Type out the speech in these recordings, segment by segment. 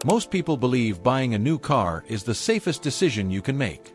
Most people believe buying a new car is the safest decision you can make.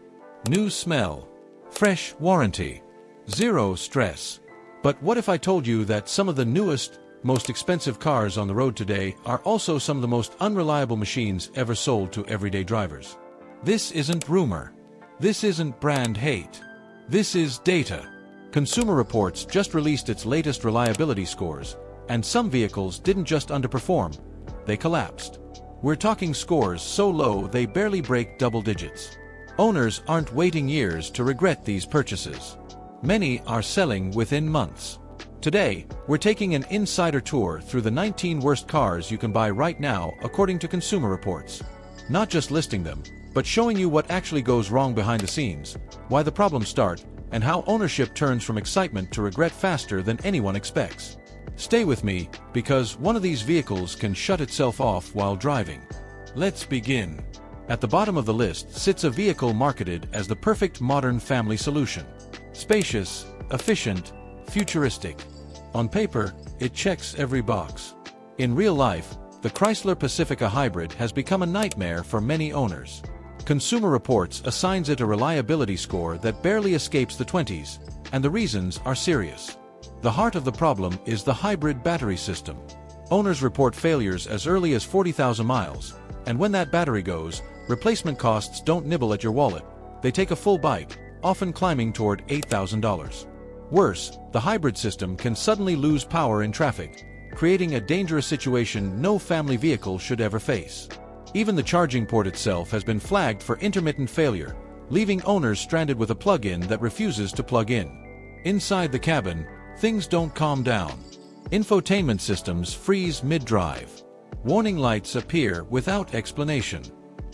New smell, fresh warranty, zero stress. But what if I told you that some of the newest, most expensive cars on the road today are also some of the most unreliable machines ever sold to everyday drivers? This isn't rumor. This isn't brand hate. This is data. Consumer Reports just released its latest reliability scores, and some vehicles didn't just underperform, they collapsed. We're talking scores so low they barely break double digits. Owners aren't waiting years to regret these purchases. Many are selling within months. Today, we're taking an insider tour through the 19 worst cars you can buy right now according to Consumer Reports. Not just listing them, but showing you what actually goes wrong behind the scenes, why the problems start, and how ownership turns from excitement to regret faster than anyone expects. Stay with me, because one of these vehicles can shut itself off while driving. Let's begin. At the bottom of the list sits a vehicle marketed as the perfect modern family solution. Spacious, efficient, futuristic. On paper, it checks every box. In real life, the Chrysler Pacifica Hybrid has become a nightmare for many owners. Consumer Reports assigns it a reliability score that barely escapes the 20s, and the reasons are serious. The heart of the problem is the hybrid battery system. Owners report failures as early as 40,000 miles, and when that battery goes, replacement costs don't nibble at your wallet. They take a full bite, often climbing toward $8,000. Worse, the hybrid system can suddenly lose power in traffic, creating a dangerous situation no family vehicle should ever face. Even the charging port itself has been flagged for intermittent failure, leaving owners stranded with a plug-in that refuses to plug in. Inside the cabin, things don't calm down. Infotainment systems freeze mid-drive. Warning lights appear without explanation.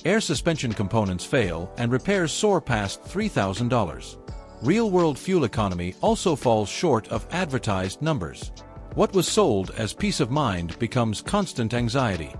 Air suspension components fail and repairs soar past $3,000. Real-world fuel economy also falls short of advertised numbers. What was sold as peace of mind becomes constant anxiety.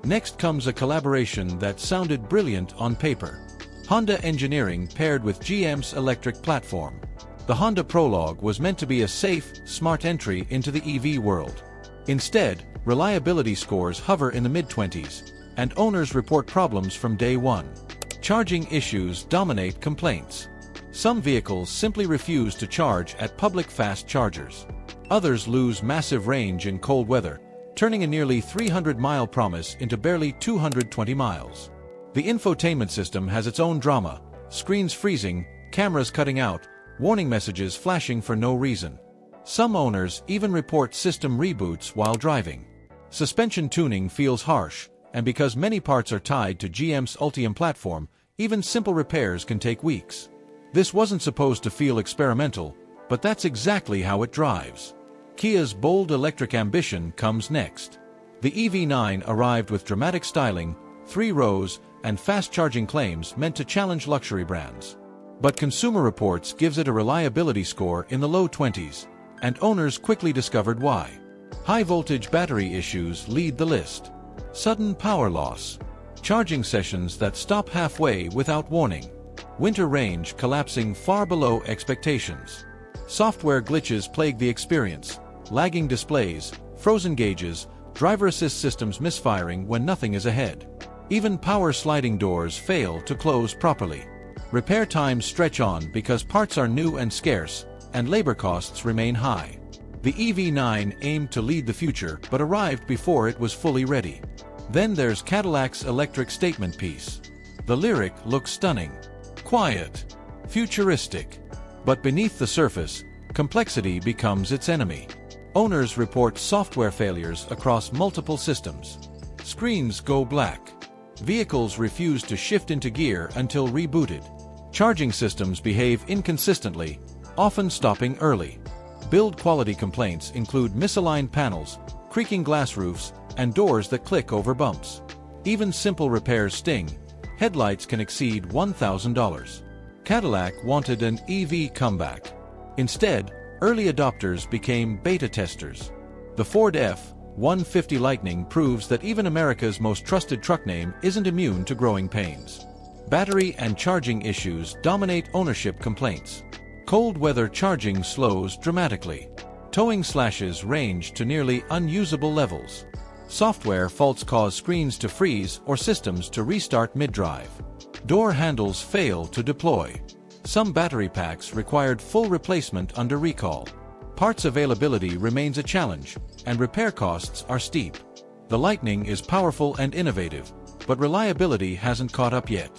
Next comes a collaboration that sounded brilliant on paper. Honda engineering paired with GM's electric platform. The Honda Prologue was meant to be a safe, smart entry into the EV world. Instead, reliability scores hover in the mid-20s, and owners report problems from day one. Charging issues dominate complaints. Some vehicles simply refuse to charge at public fast chargers. Others lose massive range in cold weather, turning a nearly 300-mile promise into barely 220 miles. The infotainment system has its own drama: screens freezing, cameras cutting out, warning messages flashing for no reason. Some owners even report system reboots while driving. Suspension tuning feels harsh, and because many parts are tied to GM's Ultium platform, even simple repairs can take weeks. This wasn't supposed to feel experimental, but that's exactly how it drives. Kia's bold electric ambition comes next. The EV9 arrived with dramatic styling, 3 rows, and fast-charging claims meant to challenge luxury brands. But Consumer Reports gives it a reliability score in the low 20s, and owners quickly discovered why. High-voltage battery issues lead the list. Sudden power loss. Charging sessions that stop halfway without warning. Winter range collapsing far below expectations. Software glitches plague the experience. Lagging displays, frozen gauges, driver assist systems misfiring when nothing is ahead. Even power sliding doors fail to close properly. Repair times stretch on because parts are new and scarce, and labor costs remain high. The EV9 aimed to lead the future but arrived before it was fully ready. Then there's Cadillac's electric statement piece. The Lyriq looks stunning. Quiet. Futuristic. But beneath the surface, complexity becomes its enemy. Owners report software failures across multiple systems. Screens go black. Vehicles refuse to shift into gear until rebooted. Charging systems behave inconsistently, often stopping early. Build quality complaints include misaligned panels, creaking glass roofs, and doors that click over bumps. Even simple repairs sting. Headlights can exceed $1,000. Cadillac wanted an EV comeback. Instead, early adopters became beta testers. The Ford F-150 Lightning proves that even America's most trusted truck name isn't immune to growing pains. Battery and charging issues dominate ownership complaints. Cold weather charging slows dramatically. Towing slashes range to nearly unusable levels. Software faults cause screens to freeze or systems to restart mid-drive. Door handles fail to deploy. Some battery packs required full replacement under recall. Parts availability remains a challenge, and repair costs are steep. The Lightning is powerful and innovative, but reliability hasn't caught up yet.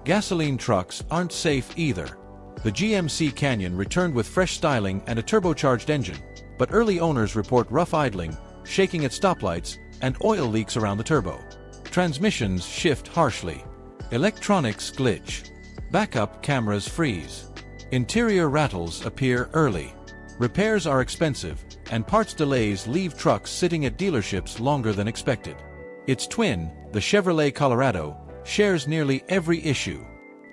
Gasoline trucks aren't safe either. The GMC Canyon returned with fresh styling and a turbocharged engine, but early owners report rough idling, shaking at stoplights, and oil leaks around the turbo. Transmissions shift harshly. Electronics glitch. Backup cameras freeze. Interior rattles appear early. Repairs are expensive, and parts delays leave trucks sitting at dealerships longer than expected. Its twin, the Chevrolet Colorado, shares nearly every issue.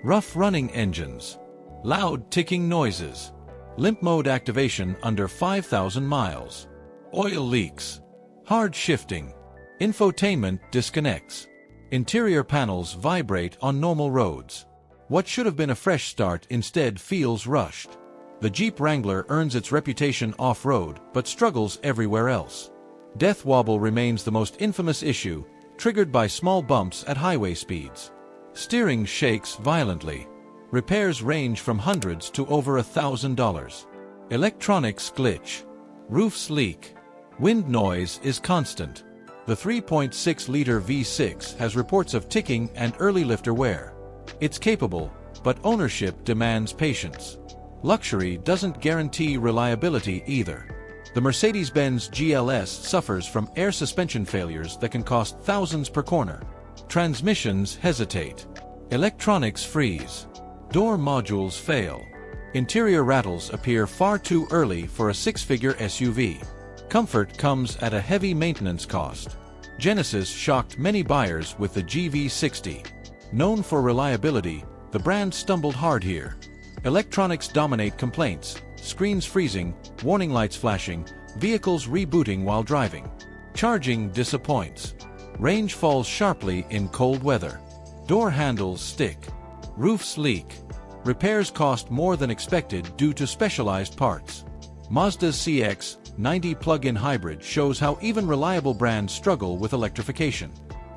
Rough running engines. Loud ticking noises. Limp mode activation under 5,000 miles. Oil leaks. Hard shifting. Infotainment disconnects. Interior panels vibrate on normal roads. What should have been a fresh start instead feels rushed. The Jeep Wrangler earns its reputation off-road but struggles everywhere else. Death wobble remains the most infamous issue, triggered by small bumps at highway speeds. Steering shakes violently. Repairs range from hundreds to over $1,000. Electronics glitch. Roofs leak. Wind noise is constant. The 3.6-liter V6 has reports of ticking and early lifter wear. It's capable, but ownership demands patience. Luxury doesn't guarantee reliability either. The Mercedes-Benz GLS suffers from air suspension failures that can cost thousands per corner. Transmissions hesitate. Electronics freeze. Door modules fail. Interior rattles appear far too early for a six-figure SUV. Comfort comes at a heavy maintenance cost. Genesis shocked many buyers with the GV60. Known for reliability, the brand stumbled hard here. Electronics dominate complaints, screens freezing, warning lights flashing, vehicles rebooting while driving. Charging disappoints. Range falls sharply in cold weather. Door handles stick. Roofs leak. Repairs cost more than expected due to specialized parts. Mazda's CX-90 plug-in hybrid shows how even reliable brands struggle with electrification.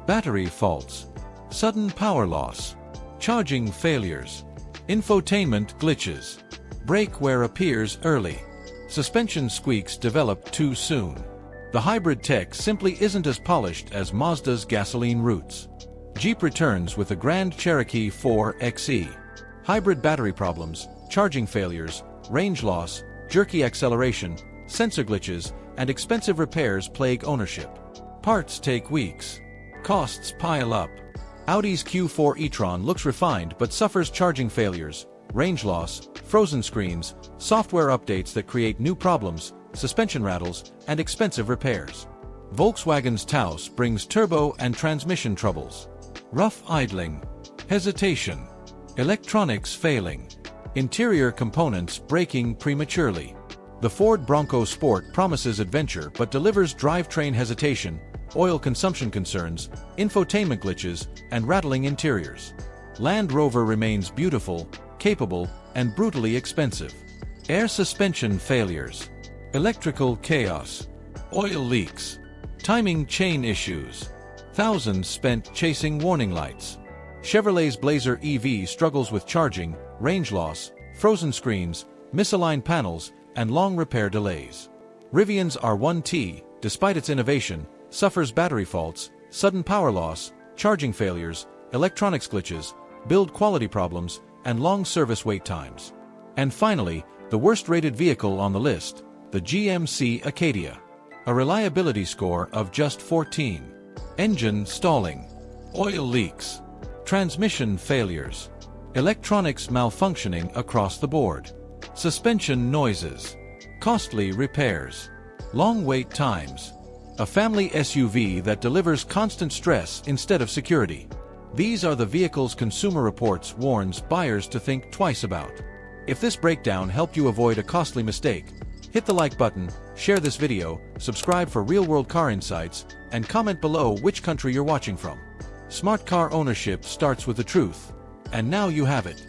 Battery faults. Sudden power loss. Charging failures. Infotainment glitches. Brake wear appears early. Suspension squeaks develop too soon. The hybrid tech simply isn't as polished as Mazda's gasoline roots. Jeep returns with the Grand Cherokee 4 XE. Hybrid battery problems, charging failures, range loss, jerky acceleration, sensor glitches, and expensive repairs plague ownership. Parts take weeks. Costs pile up. Audi's Q4 e-tron looks refined but suffers charging failures, range loss, frozen screens, software updates that create new problems, suspension rattles, and expensive repairs. Volkswagen's Taos brings turbo and transmission troubles. Rough idling. Hesitation. Electronics failing. Interior components breaking prematurely. The Ford Bronco Sport promises adventure but delivers drivetrain hesitation, oil consumption concerns, infotainment glitches, and rattling interiors. Land Rover remains beautiful, capable, and brutally expensive. Air suspension failures. Electrical chaos. Oil leaks. Timing chain issues. Thousands spent chasing warning lights. Chevrolet's Blazer EV struggles with charging, range loss, frozen screens, misaligned panels, and long repair delays. Rivian's R1T, despite its innovation, suffers battery faults, sudden power loss, charging failures, electronics glitches, build quality problems, and long service wait times. And finally, the worst-rated vehicle on the list, the GMC Acadia. A reliability score of just 14. Engine stalling. Oil leaks. Transmission failures. Electronics malfunctioning across the board. Suspension noises. Costly repairs. Long wait times. A family SUV that delivers constant stress instead of security. These are the vehicles Consumer Reports warns buyers to think twice about. If this breakdown helped you avoid a costly mistake, hit the like button, share this video, subscribe for real-world car insights, and comment below which country you're watching from. Smart car ownership starts with the truth. And now you have it.